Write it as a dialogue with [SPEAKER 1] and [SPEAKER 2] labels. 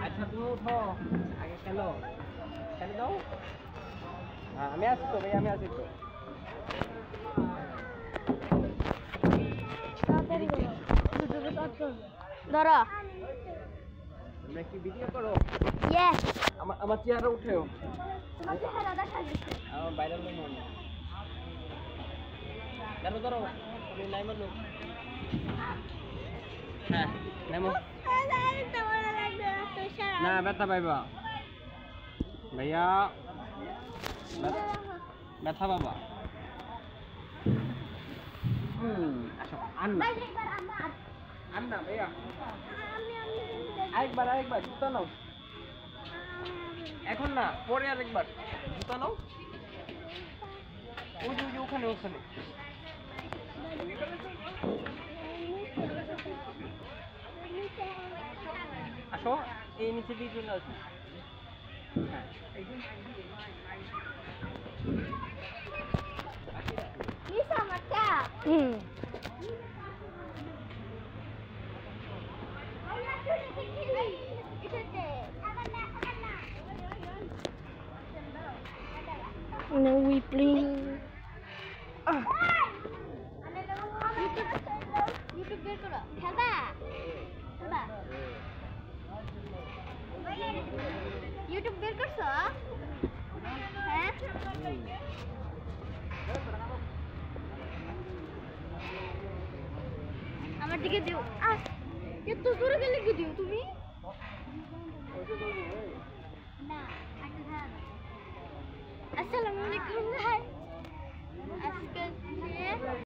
[SPEAKER 1] আচ্ছা তুমি উঠো আগে খেলো খেলে দাও হ্যাঁ আমি আছি তো ভাই আমি আছি তো
[SPEAKER 2] ধরো
[SPEAKER 1] তোমরা কি ভিডিও করো
[SPEAKER 2] ইয়েস
[SPEAKER 1] আমার চেহারা উঠেও
[SPEAKER 2] তোমার চেহারা দেখা যাচ্ছে
[SPEAKER 1] আমার ভাইরাল হয়ে মনে ধরো ধরো তুমি নাই মানো হ্যাঁ নেমো না ব্যথা পাইবা ভাইয়া ব্যথা বাবা আসো আন্না আন্না ভাইয়া আরেকবার জুতা নাও এখন না পরে আরেকবার জুতা নাও ওই যে ওখানে আসো এই নিচে দিয়ে চলে আসো হ্যাঁ
[SPEAKER 2] No, we playing. YouTube বের করো খেলবা খেলবা YouTube বের করছো হ্যাঁ আমার দিকে দিও এত জোরে গেলে কি দিও তুমি না আসসালামু আলাইকুম ভাই আজকে